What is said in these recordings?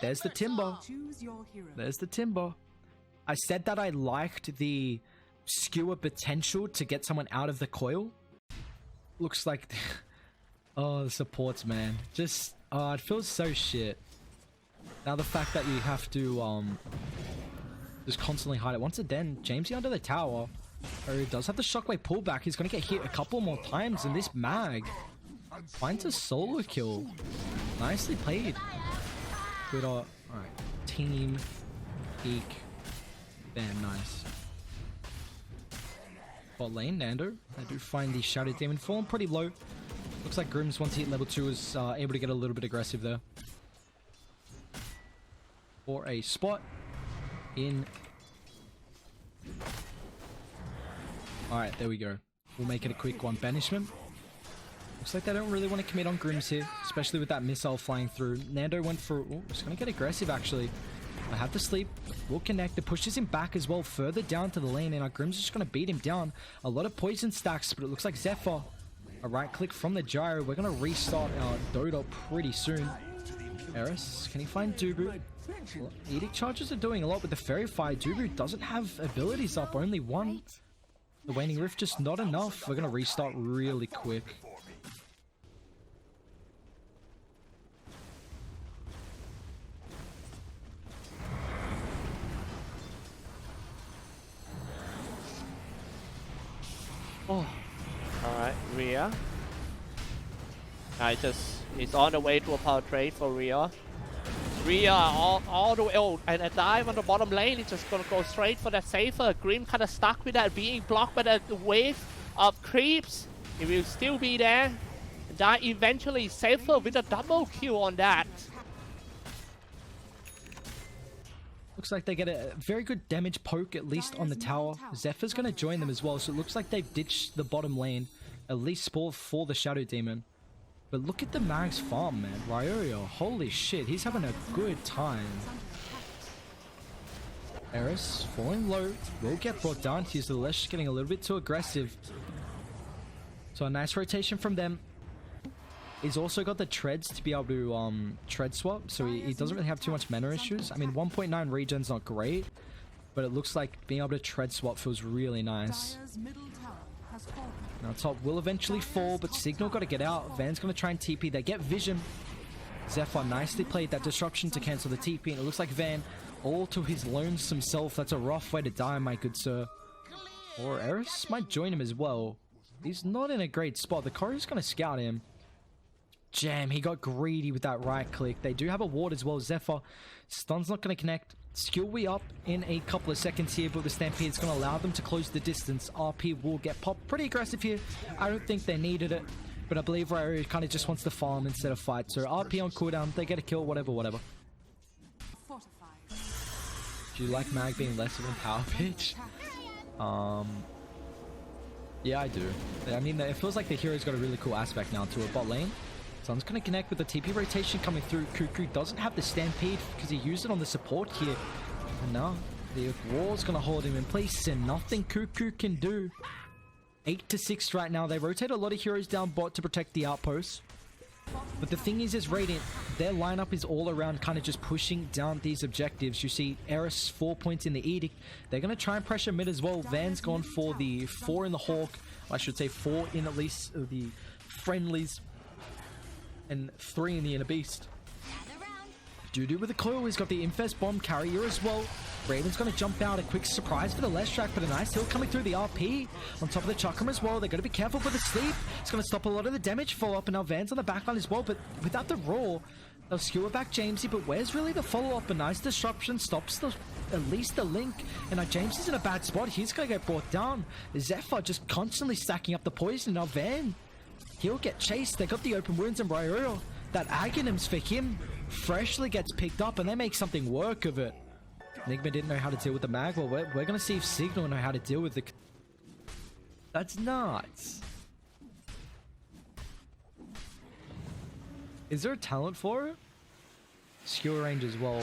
there's the timber. There's the timber. I said that I liked the skewer potential to get someone out of the coil. Looks like oh, the supports, man. Just it feels so shit. Now the fact that you have to just constantly hide it. Once again, Jamesy under the tower. Oh, he does have the shockwave pullback. He's gonna get hit a couple more times, and this mag finds a solo kill. Nicely played. Good. Alright. Team Geek Fam, nice. Bot lane, Nando. I do find the Shadow Demon falling pretty low. Looks like Grims, once he hit level 2, is able to get a little bit aggressive there. For a spot in. Alright, there we go. We'll make it a quick one. Banishment. Looks like they don't really want to commit on Grims here, especially with that missile flying through. Nando went for... Oh, he's going to get aggressive, actually. I have to sleep. We'll connect. It pushes him back as well, further down to the lane, and our Grims is just going to beat him down. A lot of poison stacks, but it looks like Zephyr. A right click from the gyro. We're going to restart our Dota pretty soon. Eris, can he find Dubu? Edict charges are doing a lot with the Fairy Fire. Dubu doesn't have abilities up, only one. The Waning Rift just not enough. We're going to restart really quick. Oh. Alright, Rhea. He's on the way to a power trade for Rhea. Rhea all the way. Oh, and a dive on the bottom lane. He's just gonna go straight for that safer. Grim kind of stuck with that, being blocked by that wave of creeps. He will still be there. Die eventually. Safer with a double kill on that. Looks like they get a very good damage poke, at least on the tower. Zephyr's going to join them as well, so it looks like they've ditched the bottom lane. At least Spore for the Shadow Demon. But look at the Mag's farm, man. Ryoyo, holy shit, he's having a good time. Eris, falling low, will get brought down. He's the Lesh getting a little bit too aggressive. So a nice rotation from them. He's also got the treads to be able to tread swap, so he doesn't really have too much mana issues. I mean, 1.9 regen's not great, but it looks like being able to tread swap feels really nice. Now top will eventually fall, but Cignal got to get out. Van's going to try and TP. They get vision. Zephyr nicely played that disruption to cancel the TP, and it looks like Van all to his lonesome self. That's a rough way to die, my good sir. Or Eris might join him as well. He's not in a great spot. The Courier's going to scout him. Jam, he got greedy with that right click. They do have a ward as well. Zephyr. Stun's not going to connect. Skill we up in a couple of seconds here, but the Stampede is going to allow them to close the distance. RP will get popped pretty aggressive here. I don't think they needed it, but I believe Ryoyo kind of just wants to farm instead of fight. So RP on cooldown, they get a kill, whatever. Do you like Mag being less of a power pitch? Yeah, I do. I mean, it feels like the hero's got a really cool aspect now to it. Bot lane. Sun's going to connect with the TP rotation coming through. Cuckoo doesn't have the Stampede because he used it on the support here. And now the wall's going to hold him in place and nothing Cuckoo can do. 8-6 right now. They rotate a lot of heroes down bot to protect the outposts. But the thing is Radiant, their lineup is all around kind of just pushing down these objectives. You see Eris 4 points in the Edict. They're going to try and pressure mid as well. Van's gone for the 4 in the Hawk. I should say 4 in at least the friendlies. And 3 in the Inner Beast. Dudu with the coil. He's got the Infest Bomb carrier as well. Raven's going to jump out. A quick surprise for the Leshrac, but a nice heal coming through the RP. On top of the Chakram as well. They're going to be careful with the sleep. It's going to stop a lot of the damage follow-up. And now Van's on the backline as well. But without the Roar, they'll skewer back Jamesy. But where's really the follow-up? A nice disruption stops at least the link. And now James is in a bad spot. He's going to get brought down. Zephyr just constantly stacking up the poison. Now Van, he'll get chased. They got the open wounds and Ryoyo. That Aghanims for him freshly gets picked up and they make something work of it. Enigma didn't know how to deal with the mag. Well, we're going to see if Cignal know how to deal with the... That's nuts. Is there a talent for it? Skewer range as well.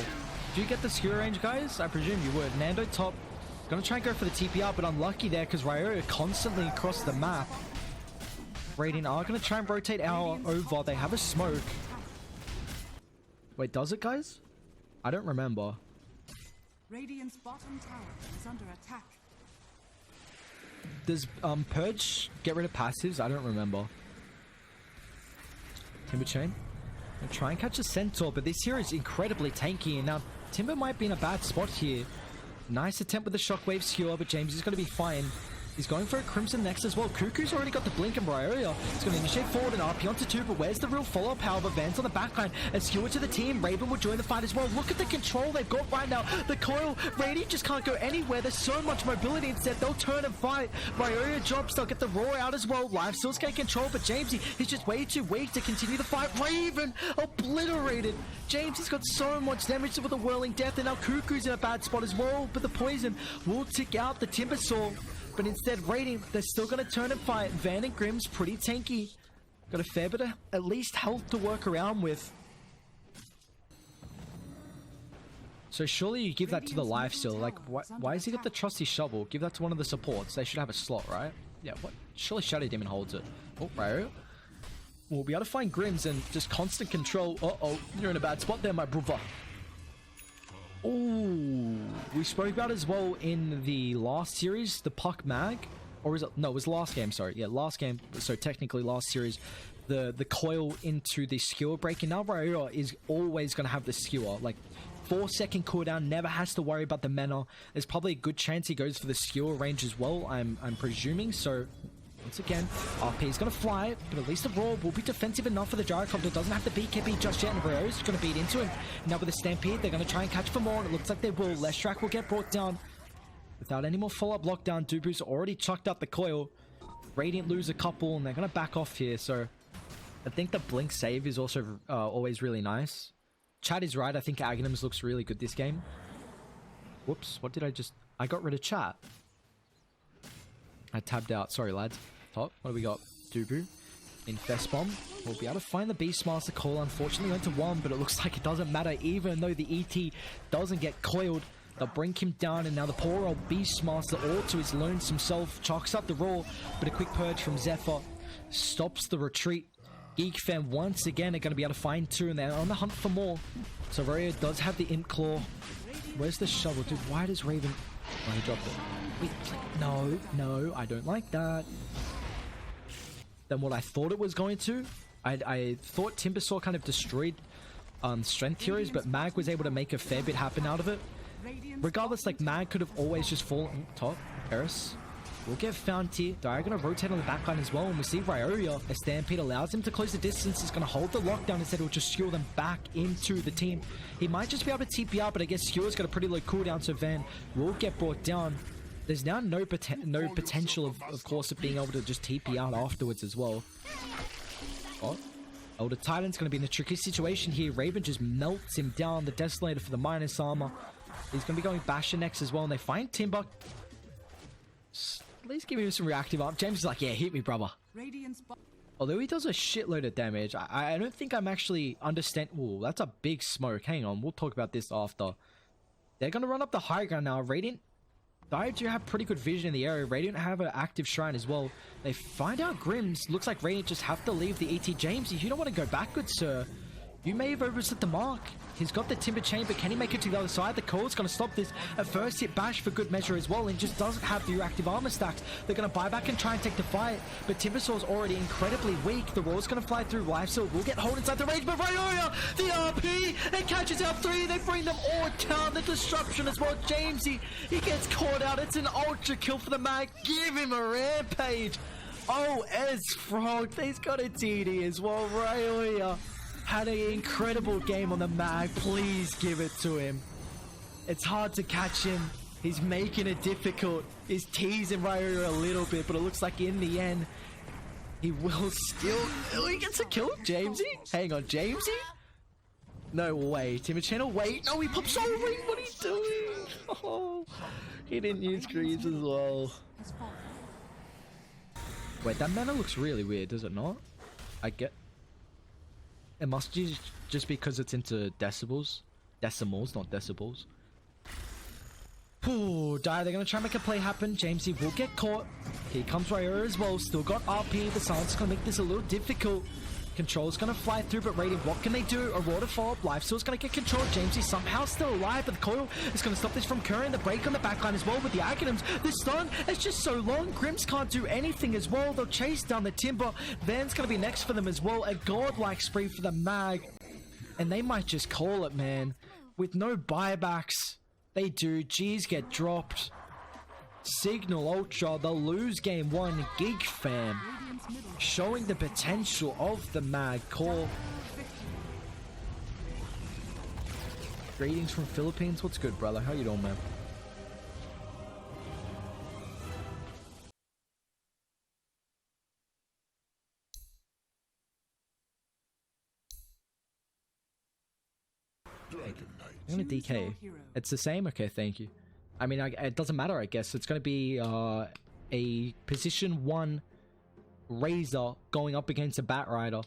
Do you get the skewer range, guys? I presume you would. Nando top. Gonna try and go for the TPR, but unlucky there because Ryoyo constantly across the map. Radiant are going to try and rotate our over. They have a smoke. Wait, does it, guys? I don't remember. Radiant's bottom tower is under attack. Does Purge get rid of passives? I don't remember. Timber Chain. And try and catch a Centaur, but this hero is incredibly tanky, and now Timber might be in a bad spot here. Nice attempt with the Shockwave Skewer, but James is going to be fine. He's going for a Crimson next as well. Cuckoo's already got the Blink and Ryoya. He's going to initiate forward and RP onto 2, but where's the real follow-up? However, Van's on the backline. A Skewer to the team. Raven will join the fight as well. Look at the control they've got right now. The coil. Radiant just can't go anywhere. There's so much mobility instead. They'll turn and fight. Ryoya drops. They'll get the Roar out as well. Lifesteal's getting control, but Jamesy, he's just way too weak to continue the fight. Raven obliterated. James has got so much damage with the Whirling Death, and now Cuckoo's in a bad spot as well, but the poison will tick out the Timbersaw. But instead, Radiant, they're still going to turn and fight. Van and Grimm's pretty tanky. Got a fair bit of at least health to work around with. So surely you give that to the lifesteal. Like, why has he got the Trusty Shovel? Give that to one of the supports. They should have a slot, right? Yeah, what? Surely Shadow Demon holds it. Oh, Ryo. We'll be able to find Grims and just constant control. Uh-oh, you're in a bad spot there, my brother. Ooh, we spoke about as well in the last series, the Puck Mag, or is it? No, it was last game. Sorry, yeah, last game. So technically, last series, the coil into the skewer break. And now Ryoya is always going to have the skewer. Like 4-second cooldown, never has to worry about the mana. There's probably a good chance he goes for the skewer range as well. I'm presuming. So once again, RP is going to fly, but at least the Roar will be defensive enough for the Gyrocopter. Doesn't have the BKB just yet, and Ryo's going to beat into him. Now with the Stampede, they're going to try and catch for more, and it looks like they will. Leshrac will get brought down. Without any more follow-up lockdown, Dubu's already chucked up the coil. Radiant lose a couple, and they're going to back off here, so I think the Blink save is also always really nice. Chad is right, I think Aghanims looks really good this game. Whoops, what did I just... I got rid of chat. I tabbed out, sorry lads. Top. What do we got? Dubu. Infest Bomb. We'll be able to find the Beastmaster call. Unfortunately, went to 1, but it looks like it doesn't matter. Even though the ET doesn't get coiled, they'll bring him down. And now the poor old Beastmaster, all to his lonesome self, chalks up the Roar. But a quick purge from Zephyr stops the retreat. Geek Fam once again are going to be able to find 2, and they're on the hunt for more. So Ryo does have the Imp Claw. Where's the shovel? Dude, why does Raven... Oh, he dropped it. Wait, no, I don't like that. Than what I thought it was going to. I thought Timbersaw kind of destroyed strength heroes, but Mag was able to make a fair bit happen out of it. Regardless, like, Mag could have always just fallen top. Eris will get found here. Dire going to rotate on the backline as well, and we see Ryoya. A Stampede allows him to close the distance. He's going to hold the lockdown instead. He'll just skewer them back into the team. He might just be able to TP out, but I guess Skewer's got a pretty low cooldown, so Van will get brought down. There's now no potential, of course, of being able to just TP out afterwards as well. Oh, Elder Titan's going to be in a tricky situation here. Raven just melts him down. The Desolator for the minus armor. He's going to be going Basher next as well, and they find Timber. At least give him some reactive arm. James is like, yeah, hit me, brother. Although he does a shitload of damage, I don't think I'm actually understand. Ooh, that's a big smoke. Hang on, we'll talk about this after. They're going to run up the high ground now. Radiant. Dire do have pretty good vision in the area. Radiant have an active shrine as well. They find out Grims. Looks like Radiant just have to leave the ET. James, you don't want to go backwards, sir. You may have overset the mark. He's got the Timber Chain, but can he make it to the other side? The coil's going to stop this. A first hit bash for good measure as well, and just doesn't have the reactive armor stacks. They're going to buy back and try and take the fight, but Timbersaw's already incredibly weak. The Roar's going to fly through. Lifesteal will get hold inside the range, but Ryoya, the RP, it catches out 3. They bring them all down. The disruption as well. Jamesy, he gets caught out. It's an ultra kill for the Mag. Give him a rampage. Oh, Ez Frog, he's got a TD as well. Ryoya had an incredible game on the Mag. Please give it to him. It's hard to catch him. He's making it difficult. He's teasing Ryoya a little bit, but it looks like in the end, he will still... Oh, he gets a kill? Jamesy? Hang on, Jamesy? No way. Timber Channel, wait. No, he pops over. What are you doing? Oh, he didn't use greaves as well. Wait, that mana looks really weird, does it not? It must just because it's into decibels. Decimals, not decibels. Ooh, Dire, they're going to try and make a play happen. Jamesy will get caught. Here comes Ryoya as well. Still got RP. The silence is going to make this a little difficult. Control's gonna fly through, but Radiant, what can they do? A waterfall, Lifesteal's gonna get control. Jamesy somehow still alive, but the coil is gonna stop this from occurring. The break on the backline as well with the Aghanim's. The stun is just so long. Grims can't do anything as well. They'll chase down the Timber. Van's gonna be next for them as well. A godlike spree for the Mag. And they might just call it, man. With no buybacks. They do. G's get dropped. Cignal Ultra, they'll lose game 1. Geek Fam. Showing the potential of the Mag core. Greetings from Philippines. What's good, brother? How you doing, man? I'm gonna DK. It's the same? Okay, thank you. I mean, it doesn't matter, I guess. It's gonna be a position 1 Razor going up against a Bat Rider.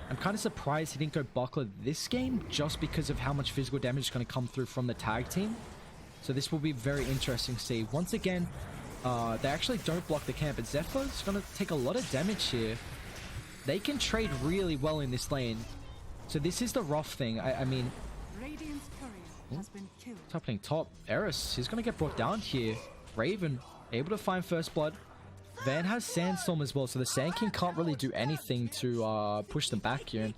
I'm kind of surprised he didn't go Buckler this game, just because of how much physical damage is going to come through from the tag team. So this will be very interesting to see. Once again, they actually don't block the camp, but Zephyr's going to take a lot of damage here. They can trade really well in this lane. So this is the rough thing. I mean... Radiant's courier has been killed. What's happening top? Eris, he's going to get brought down here. Raven, able to find first blood. Van has Sandstorm as well, so the Sand King can't really do anything to push them back here. And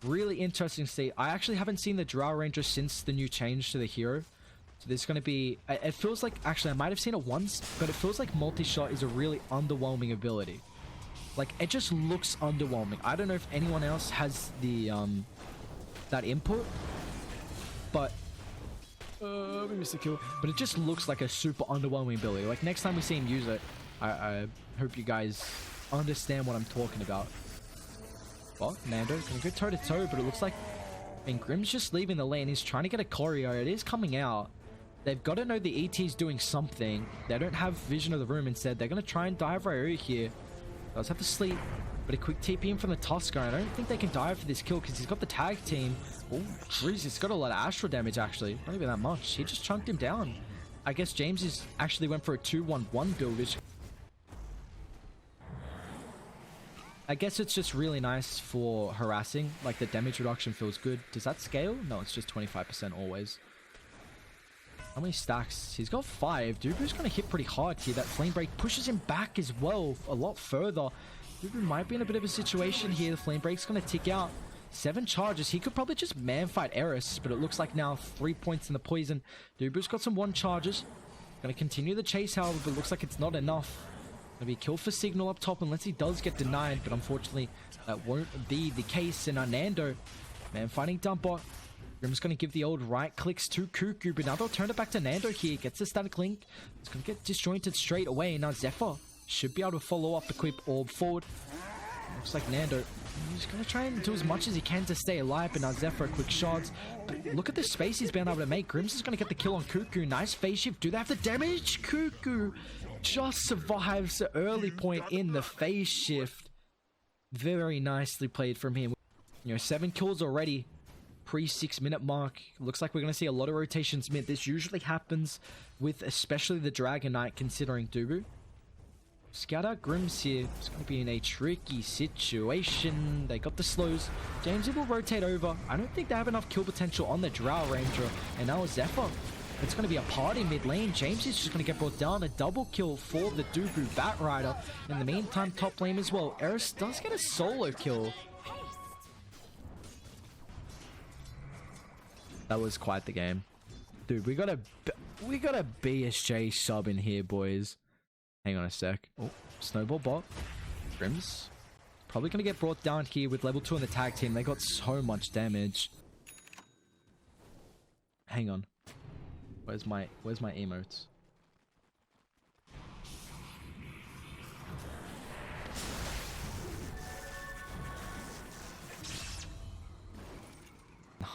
really interesting to see. I actually haven't seen the Drow Ranger since the new change to the hero. So there's going to be... It feels like... Actually, I might have seen it once, but it feels like multi-shot is a really underwhelming ability. Like, it just looks underwhelming. I don't know if anyone else has the that input, but... we missed the kill. But it just looks like a super underwhelming ability. Like, next time we see him use it, I hope you guys understand what I'm talking about. Well, Nando gonna go toe to toe, but it looks like... I mean, Grim's just leaving the lane. He's trying to get a choreo. It is coming out. They've got to know the ET's doing something. They don't have vision of the room. Instead, they're going to try and dive right over here. Does have to sleep, but a quick TP in from the Tusker. I don't think they can dive for this kill because he's got the tag team. Oh, jeez, he's got a lot of astral damage actually. Not even that much. He just chunked him down. I guess James actually went for a 2-1-1 build, which... I guess it's just really nice for harassing. Like, the damage reduction feels good. Does that scale? No, it's just 25% always. How many stacks? He's got 5. Dubu's going to hit pretty hard here. That flame break pushes him back as well a lot further. Dubu might be in a bit of a situation here. The flame break's going to tick out. 7 charges. He could probably just man fight Eris, but it looks like now 3 points in the poison. Dubu's got some 1 charges. Going to continue the chase, however, but it looks like it's not enough. Gonna be a kill for Cignal up top unless he does get denied, but unfortunately that won't be the case. And Nando, man fighting Dumper. Grim's gonna give the old right clicks to Cuckoo, but now they'll turn it back to Nando here. Gets the static link. It's gonna get disjointed straight away. Now Zephyr should be able to follow up the Quip Orb forward. Looks like Nando, he's gonna try and do as much as he can to stay alive, but now Zephyr quick shots. But look at the space he's been able to make. Grims is gonna get the kill on Cuckoo. Nice phase shift. Do they have the damage? Cuckoo just survives the early point in the phase shift. Very nicely played from him. You know, 7 kills already. Pre-6 minute mark. Looks like we're going to see a lot of rotations mid. This usually happens with especially the Dragon Knight, considering Dubu. Scout out Grims here. It's going to be in a tricky situation. They got the slows. James will rotate over. I don't think they have enough kill potential on the Drow Ranger. And now Zephyr. It's going to be a party mid lane. James is just going to get brought down. A double kill for the Dubu Bat Rider. In the meantime, top lane as well. Eris does get a solo kill. That was quite the game. Dude, we got a BSJ sub in here, boys. Hang on a sec. Oh, snowball bot. Grims. Probably going to get brought down here with level 2 on the tag team. They got so much damage. Hang on. Where's my emotes?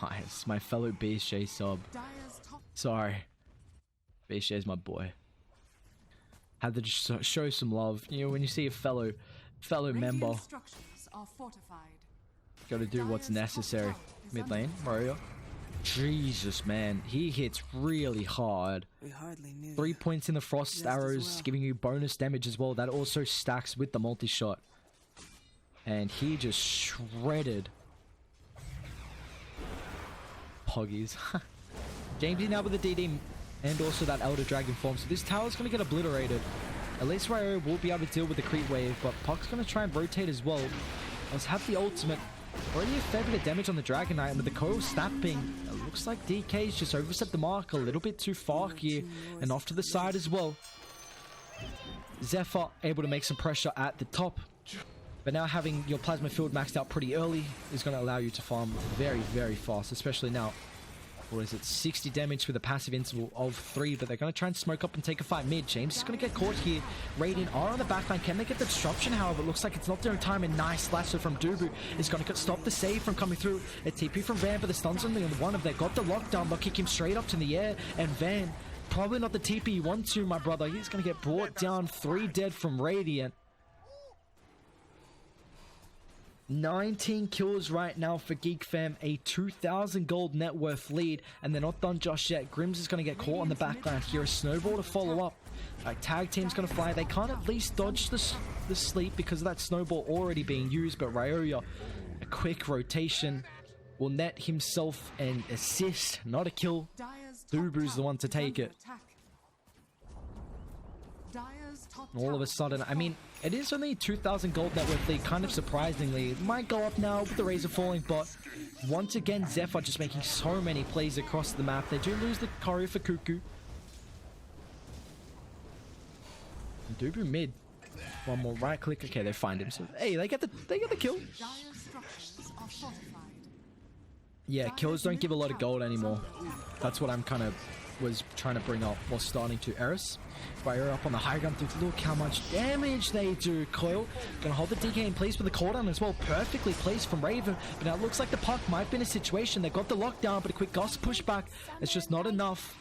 Nice, my fellow BSJ sub. Sorry. BSJ is my boy. Had to just show some love. You know, when you see a fellow member, gotta do what's necessary. Mid lane, Mario. Jesus, man. He hits really hard. 3 points in the frost arrows, giving you bonus damage as well. That also stacks with the multi-shot. And he just shredded Poggies. Jamesy now with the DD and also that Elder Dragon form. So this tower's going to get obliterated. At least Ryo will be able to deal with the creep wave, but Puck's going to try and rotate as well. Let's have the ultimate. Already a fair bit of damage on the Dragon Knight, and with the coil snapping, it looks like DK's just overstepped the mark a little bit too far here, and off to the side as well. Zephyr able to make some pressure at the top, but now having your plasma field maxed out pretty early is going to allow you to farm very, very fast, especially now. Or is it 60 damage with a passive interval of 3, but they're going to try and smoke up and take a fight mid. James is going to get caught here. Radiant are on the backline. Can they get the disruption? However, it looks like it's not their time. And nice slasher from Dubu is going to stop the save from coming through. A TP from Van, but the stun's only on one of them. They got the lockdown. They'll kick him straight up to the air. And Van, probably not the TP you want to, my brother. He's going to get brought down. 3 dead from Radiant. 19 kills right now for Geek Fam, a 2,000 gold net worth lead, and they're not done just yet. Grims is going to get caught on the backline here. A snowball to follow up. Like, tag team's going to fly. They can't at least dodge the sleep because of that snowball already being used, but Ryoya, a quick rotation, will net himself an assist, not a kill. Dubu's the one to take it. All of a sudden, I mean, it is only 2,000 gold net worth lead, kind of surprisingly. It might go up now with the Razor falling, but once again, Zephyr just making so many plays across the map. They do lose the Karu for Cuckoo. Dubu mid. One more right click. Okay, they find him. So hey, they get the kill. Yeah, kills don't give a lot of gold anymore. That's what I'm kind of was trying to bring up while starting to Eris. Fire up on the high ground. Look how much damage they do. Coil gonna hold the DK in place with the cooldown as well. Perfectly placed from Raven. But now it looks like the Puck might be in a situation. They got the lockdown, but a quick gust pushback. It's just not enough.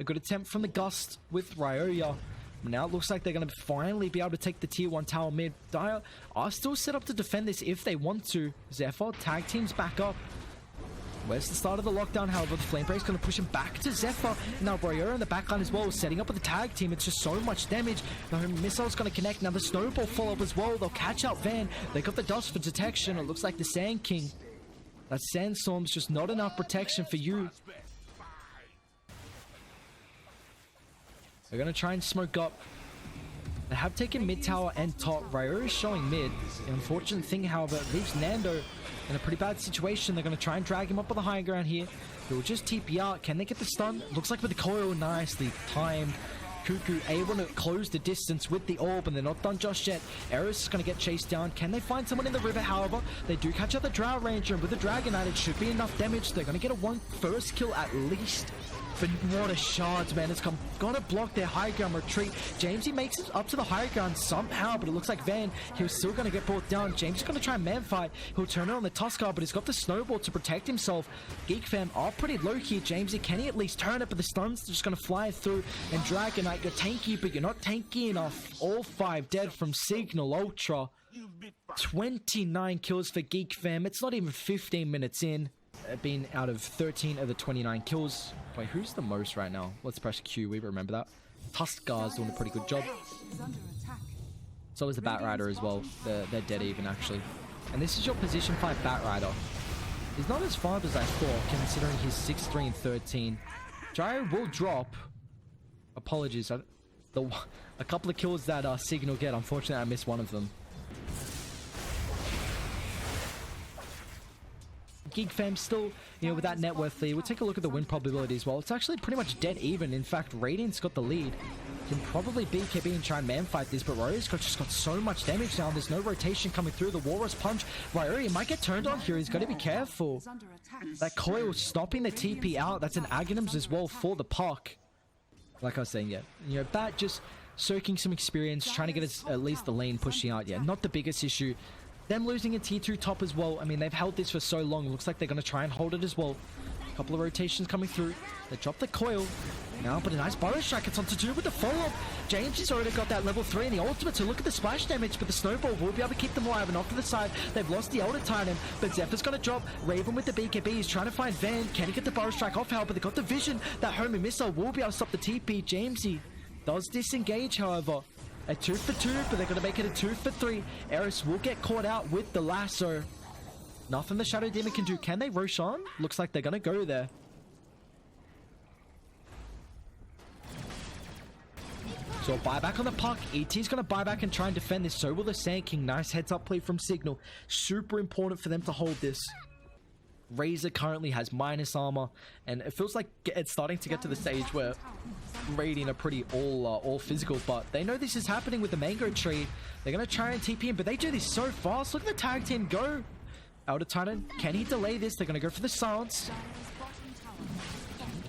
A good attempt from the gust with Ryoya. Now it looks like they're going to finally be able to take the tier 1 tower mid. Dire are still set up to defend this if they want to. Zephyr tag teams back up. Where's the start of the lockdown? However, the Flame Break's going to push him back to Zephyr. Now Ryoya in the backline as well, setting up with the tag team. It's just so much damage. The missile's going to connect. Now the snowball follow-up as well. They'll catch out Van. They got the dust for detection. It looks like the Sand King. That Sandstorm's just not enough protection for you. They're going to try and smoke up. They have taken mid tower and top. Ryoya is showing mid. The unfortunate thing, however, leaves Nando in a pretty bad situation. They're going to try and drag him up on the high ground here. He will just TP out. Can they get the stun? Looks like with the coil, nicely timed. Cuckoo able to close the distance with the orb, and they're not done just yet. Eris is going to get chased down. Can they find someone in the river? However, they do catch out the Drow Ranger, and with the Dragon Knight, it should be enough damage. They're going to get a first kill at least. But what a shard, man. It's gonna block their high ground retreat. Jamesy makes it up to the high ground somehow, but it looks like Van, he was still gonna get brought down. James is gonna try and man fight. He'll turn it on the Tuskar, but he's got the snowball to protect himself. Geek Fam are pretty low here. Jamesy, can he at least turn it? But the stun's just gonna fly through. And Dragon Knight, you're tanky, but you're not tanky enough. All 5 dead from Cignal Ultra. 29 kills for Geek Fam. It's not even 15 minutes in. Been out of 13 of the 29 kills. Wait, who's the most right now? Let's press Q. We remember that. Tuskar's doing a pretty good job. So is the Bat Rider as well. They're dead even, actually. And this is your position 5 Bat Rider. He's not as far as I thought, considering he's 6'3 and 13. Gyro will drop. Apologies. A couple of kills that Cignal get. Unfortunately, I missed one of them. Geek Fam still, with that net worth lead. We'll take a look at the win probability as well. It's actually pretty much dead even. In fact, Radiant's got the lead. Can probably BKB and try and man fight this, but Ryoya's just got so much damage now. There's no rotation coming through. The Walrus Punch. Ryoya might get turned on here. He's got to be careful. That coil stopping the TP out. That's an Aghanims as well for the Puck. Like I was saying, yeah. Bat just soaking some experience, trying to get at least the lane pushing out. Yeah, not the biggest issue. Them losing a tier 2 top as well. I mean, they've held this for so long. It looks like they're going to try and hold it as well. A couple of rotations coming through. They drop the coil now, but a nice burrow strike. It's on to do with the follow-up. James has already got that level 3 in the ultimate, so look at the splash damage, but the snowball will be able to keep them alive. And off to the side, they've lost the Elder Titan, but Zephyr's going to drop. Raven with the BKB. He's trying to find Van. Can he get the burrow strike off? But they got the vision. That homing missile will be able to stop the TP. Jamesy does disengage, however. A 2 for 2, but they're going to make it a 2 for 3. Eris will get caught out with the lasso. Nothing the Shadow Demon can do. Can they Roshan? Looks like they're going to go there. So a buyback on the puck. ET's going to buy back and try and defend this. So will the Sand King. Nice heads up play from Cignal. Super important for them to hold this. Razor currently has minus armor, and it feels like it's starting to get to the stage where Radiant are pretty all physical, but they know this is happening with the Mango Tree. They're going to try and TP him, but they do this so fast. Look at the tag team go. Elder Titan, can he delay this? They're going to go for the silence.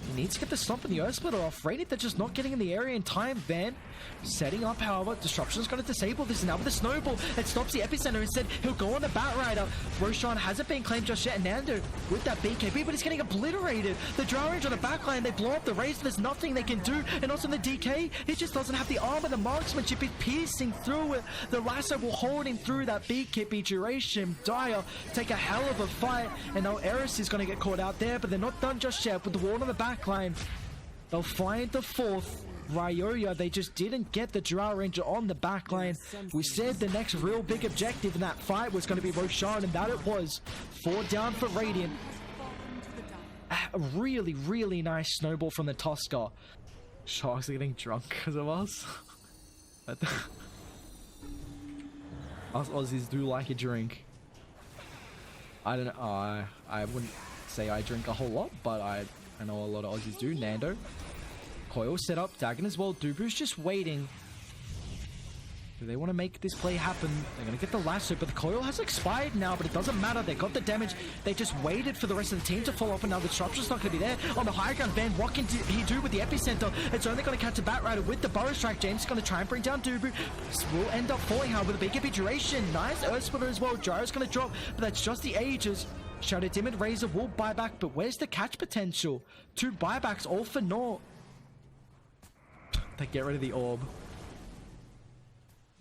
He needs to get the stomp and the Earth Splitter off. Radiant, they're just not getting in the area in time. Van setting up, however. Disruption's going to disable this now with the snowball. It stops the epicenter. Instead, he'll go on the Batrider. Roshan hasn't been claimed just yet. Nando with that BKB, but he's getting obliterated. The Drow Range on the backline, they blow up the Razor. There's nothing they can do. And also in the DK, he just doesn't have the armor. The marksmanship is piercing through it. The lasso will hold him through that BKB duration. Dire take a hell of a fight. And now Eris is going to get caught out there, but they're not done just yet. With the ward on the backline, they'll find the fourth. Ryoya, they just didn't get the Drow Ranger on the backline. We said the next real big objective in that fight was going to be Roshan, and that it was. 4 down for Radiant. A really, really nice snowball from the Tusker. Sharks are getting drunk because of us. Us Aussies do like a drink. I don't know. I wouldn't say I drink a whole lot, but I know a lot of Aussies do. Nando. Coil set up, Dagon as well. Dubu's just waiting. Do they want to make this play happen? They're going to get the lasso, but the coil has expired now, but it doesn't matter. They got the damage. They just waited for the rest of the team to follow up, and now the disruption's not going to be there. On the high ground, Van, what can he do with the epicenter? It's only going to catch a Batrider with the Burrow Strike. James is going to try and bring down Dubu. Will end up falling, however, with a BKB duration. Nice Earth Splitter as well. Gyro's going to drop, but that's just the ages. Shadow Demon Razor will buy back, but where's the catch potential? 2 buybacks, all for naught. They get rid of the orb.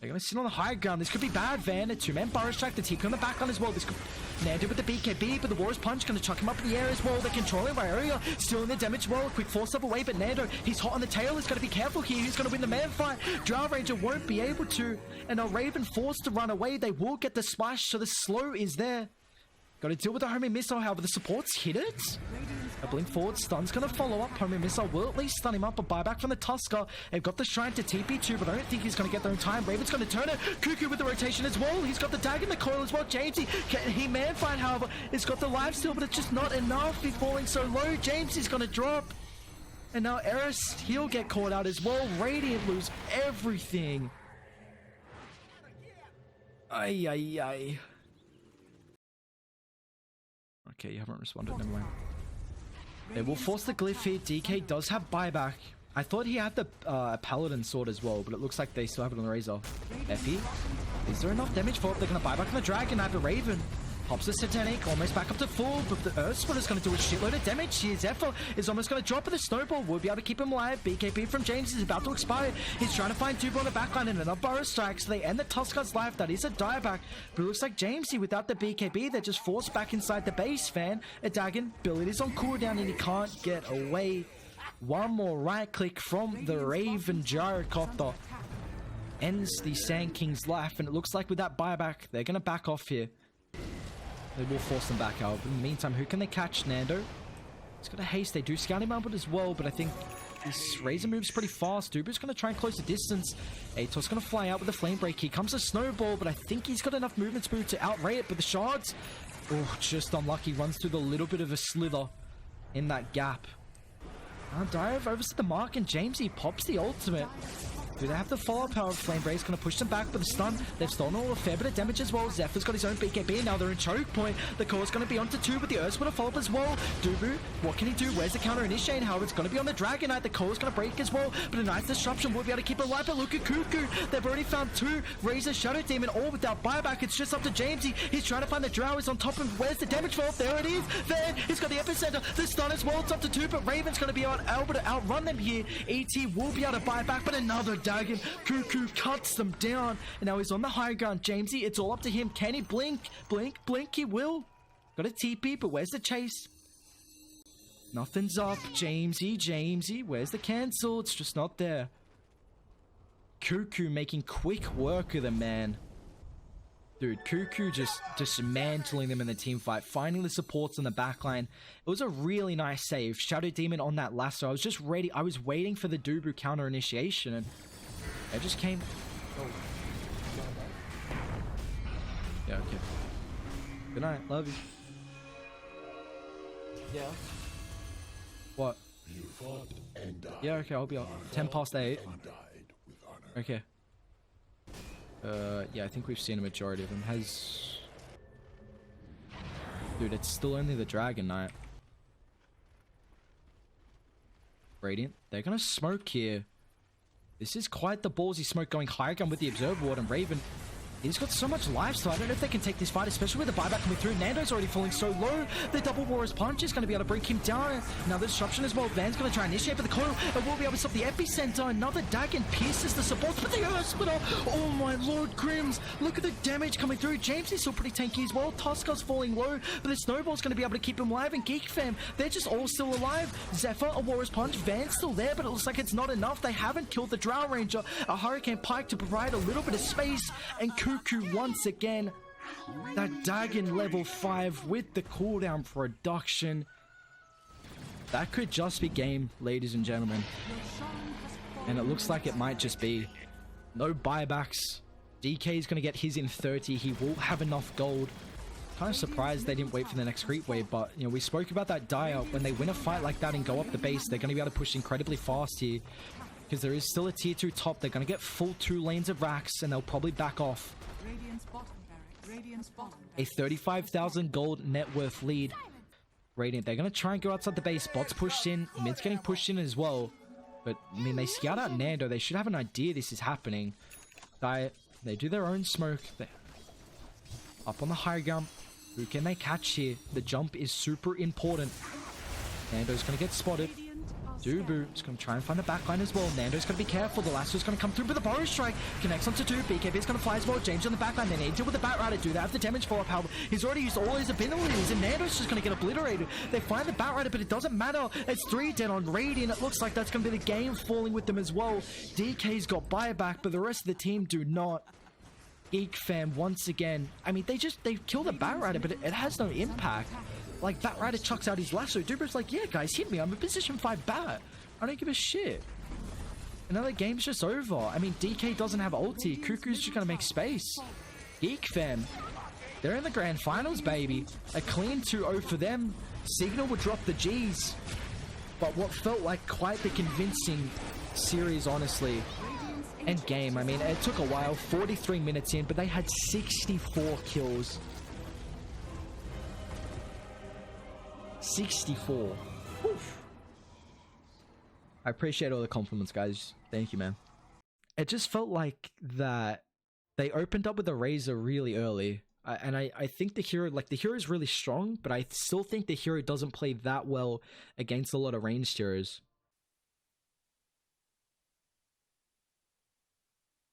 They're going to sit on the high ground. This could be bad, Van. A 2-man Burrow Strike. The TP on the back line as well. This could... Nando with the BKB, but the Warrior's Punch going to chuck him up in the air as well. They're controlling Ryoya. Still in the damage wall. A quick 4-step away, but Nando, he's hot on the tail. He's got to be careful here. He's going to win the man fight. Drow Ranger won't be able to. And now Raven forced to run away. They will get the splash, so the slow is there. Got to deal with the homing missile, however, the supports hit it. A blink forward, stun's going to follow up. Homing missile will at least stun him up. A buyback from the Tusker. They've got the shrine to TP2, but I don't think he's going to get there in time. Raven's going to turn it. Cuckoo with the rotation as well. He's got the dagger in the coil as well. Jamesy, he man fight, however, it's got the life steal, but it's just not enough. He's falling so low. Jamesy's going to drop. And now Eris, he'll get caught out as well. Radiant lose everything. Ay, ay, ay. Okay, you haven't responded, never mind. They will force the glyph here. DK does have buyback. I thought he had the Paladin sword as well, but it looks like they still have it on the Razor. Effie, is there enough damage for it? They're going to buy back on the Dragon. I have the Raven. Pops the Satanic, almost back up to full, but the Earth Splitter's going to do a shitload of damage here. Zephyr is almost going to drop with the Snowball. We'll be able to keep him alive. BKB from James is about to expire. He's trying to find Dubu on the backline and another Burrow Strike, so they end the Tuskar's life. That is a dieback, but it looks like Jamesy, without the BKB, they're just forced back inside the base, Fan. A Dagon, abilities on cooldown, and he can't get away. One more right click from the Raven Gyrocopter ends the Sand King's life, and it looks like with that buyback, they're going to back off here. They will force them back out. In the meantime, who can they catch? Nando. He's got a haste. They do scout him out as well, but I think this Razor moves pretty fast. Dubu's going to try and close the distance. Atos going to fly out with the Flame Break. Here comes a Snowball, but I think he's got enough movement speed to outray it. But the shards, oh, just unlucky. Runs through the little bit of a slither in that gap. Now dive over to the mark, and Jamesy pops the ultimate. Do they have the follow-up power? Flame Break's going to push them back with the stun. They've stolen all a fair bit of damage as well. Zephyr's got his own BKB, and now they're in choke point. The core's going to be onto 2 with the Earth's going to follow up as well. Dubu, what can he do? Where's the counter initiate? However, it's going to be on the Dragonite. The core's going to break as well, but a nice disruption will be able to keep it alive. But look at Cuckoo. They've already found 2 Razor Shadow Demon, all without buyback. It's just up to Jamesy. He's trying to find the Drow. He's on top of him. Where's the damage vault? There it is. There, he's got the epicenter. The stun as well. It's up to 2, but Raven's going to be able to outrun them here. ET will be able to buy back, but another Dagon. Cuckoo cuts them down, and now he's on the high ground. Jamesy, it's all up to him. Can he blink? Blink, blink, he will. Got a TP, but where's the chase? Nothing's up. Jamesy, where's the cancel? It's just not there. Cuckoo making quick work of them, man. Dude, Cuckoo just dismantling them in the team fight, finding the supports in the backline. It was a really nice save. Shadow Demon on that lasso. I was just ready. I was waiting for the Dubu counter initiation, and it just came. Oh. Yeah, okay. Good night. Love you. Yeah. What? You fought and died. Yeah, okay, I'll be up. 10 past 8. And died with honor. Okay. Yeah, I think we've seen a majority of them. Dude, it's still only the Dragon Knight. Radiant. They're gonna smoke here. This is quite the ballsy smoke going high gun with the Observer Ward and Raven. He's got so much life, so I don't know if they can take this fight, especially with the buyback coming through. Nando's already falling so low. The double Warrior's Punch is going to be able to bring him down. Now the disruption as well. Van's going to try and initiate for the coil. It will be able to stop the epicenter. Another Dagon pierces the supports, but the Earth Splitter. Oh my lord, Grims. Look at the damage coming through. James is still pretty tanky as well. Tuskar's falling low, but the Snowball's going to be able to keep him alive. And Geek Fam, they're just all still alive. Zephyr, a Warrior's Punch. Van's still there, but it looks like it's not enough. They haven't killed the Drow Ranger. A Hurricane Pike to provide a little bit of space. And Cuckoo once again, that Dagon level 5 with the cooldown production. That could just be game, ladies and gentlemen. And it looks like it might just be. No buybacks. DK is going to get his in 30. He will have enough gold. Kind of surprised they didn't wait for the next creep wave, but you know, we spoke about that Dire. When they win a fight like that and go up the base, they're going to be able to push incredibly fast here. Because there is still a tier 2 top. They're going to get full 2 lanes of racks and they'll probably back off. Radiant's bottom barrack. Radiant's bottom A 35,000 gold net worth lead. Radiant, they're going to try and go outside the base. Bots pushed in. Mid's getting pushed in as well. But, I mean, they scout out Nando. They should have an idea this is happening. They do their own smoke. They're up on the high ground. Who can they catch here? The jump is super important. Nando's going to get spotted. Dubu is going to try and find the backline as well. Nando's going to be careful. The lasso's going to come through with a Burrow Strike. Connects onto 2. BKB is going to fly as well. James on the backline. They need to with the Bat Rider. Do they have the damage follow-up? However, he's already used all his abilities, and Nando's just going to get obliterated. They find the Bat Rider, but it doesn't matter. It's 3 dead on Radiant. It looks like that's going to be the game falling with them as well. DK's got buyback, but the rest of the team do not. Geek Fam once again. I mean, they kill the Bat Rider, but it has no impact. Like, Bat Rider chucks out his lasso. Duber's like, yeah, guys, hit me. I'm a position 5 bat. I don't give a shit. Another game's just over. I mean, DK doesn't have ulti. Cuckoo's just gonna make space. Geek Fam, they're in the grand finals, baby. A clean 2-0 for them. Cignal would drop the G's. But what felt like quite the convincing series, honestly. End game, I mean, it took a while. 43 minutes in, but they had 64 kills. 64. Oof. I appreciate all the compliments, guys. Thank you, man. It just felt like that they opened up with a Razor really early. And I think the hero, like, the hero is really strong, but I still think the hero doesn't play that well against a lot of ranged heroes.